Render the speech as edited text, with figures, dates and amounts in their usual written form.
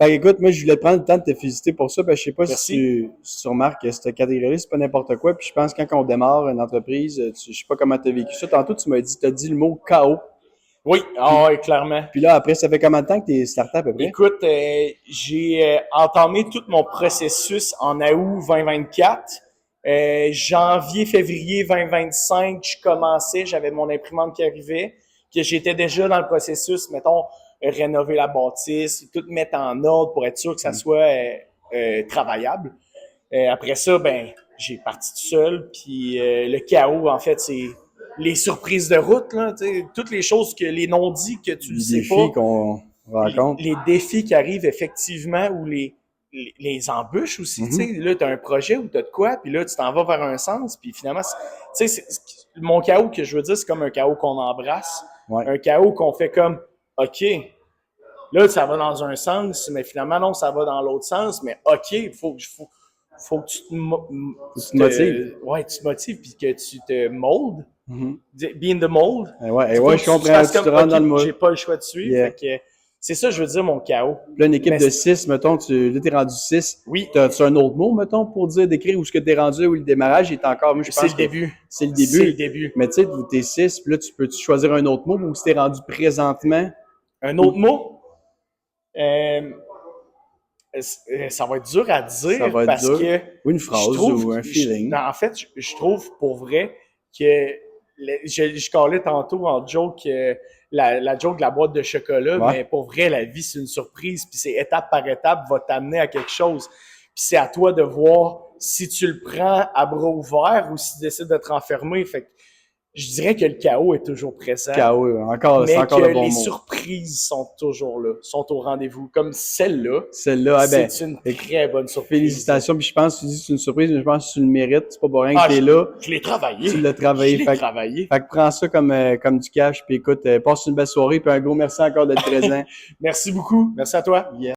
Fait que, écoute, moi, je voulais prendre le temps de te féliciter pour ça, parce que je sais pas Merci. si tu remarques que cette catégorie-là, c'est pas n'importe quoi. Puis je pense que quand on démarre une entreprise, je sais pas comment tu as vécu ça. Tantôt, t'as dit le mot chaos. Oui, Puis, oui, clairement. puis là, après, ça fait combien de temps que tu es starté à peu près? Écoute, j'ai entamé tout mon processus en août 2024. Janvier, février 2025, je commençais, j'avais mon imprimante qui arrivait, que j'étais déjà dans le processus, mettons, rénover la bâtisse, tout mettre en ordre pour être sûr que ça soit travaillable. Après ça, ben, j'ai parti tout seul, puis le chaos, en fait, c'est les surprises de route, là, toutes les choses que les non-dits que tu le Les sais pas, défis qu'on rencontre. les défis qui arrivent effectivement ou les embûches aussi, tu sais, là, tu as un projet ou tu as de quoi, puis là, tu t'en vas vers un sens, puis finalement, tu sais, mon chaos que je veux dire, c'est comme un chaos qu'on embrasse, Ouais. un chaos qu'on fait comme, OK, là, ça va dans un sens, mais finalement, non, ça va dans l'autre sens, mais OK, faut que tu Tu te motives. ouais, tu te motives, puis que tu te moldes, be in the mold. Ouais, je comprends. Tu te rends dans le OK, moule. j'ai pas le choix de suivre, Yeah. fait que c'est ça, je veux dire, mon chaos. Là, une équipe Mais de 6, mettons, là, t'es rendu 6. oui, T'as-tu un autre mot, mettons, pour décrire où ce que t'es rendu, où le démarrage est encore, moi, je c'est pense le que début. c'est le C'est le début. début. Mais tu sais, t'es 6, puis là, peux-tu choisir un autre mot, ou si t'es rendu présentement? Un autre mot? Ça va être dur à dire Ça va être parce dur. que Ou une phrase, ou un feeling. en fait, je trouve pour vrai que je parlais tantôt en joke la joke de la boîte de chocolat, Ouais. mais pour vrai, la vie, c'est une surprise, puis c'est étape par étape, va t'amener à quelque chose. Puis c'est à toi de voir si tu le prends à bras ouverts ou si tu décides de te renfermer. Fait que je dirais que le chaos est toujours présent. Chaos, c'est Mais encore que le bon les mot. surprises sont toujours là, sont au rendez-vous. Comme celle-là, Celle-là, c'est une très bonne surprise. Félicitations, puis je pense que tu dis que c'est une surprise, mais je pense que tu le mérites. C'est pas pour rien que t'es là. Je l'ai travaillé. Tu l'as travaillé. Je l'ai travaillé. Fait que prends ça comme du cash, puis écoute, passe une belle soirée, puis un gros merci encore d'être présent. Merci beaucoup. Merci à toi. Yeah.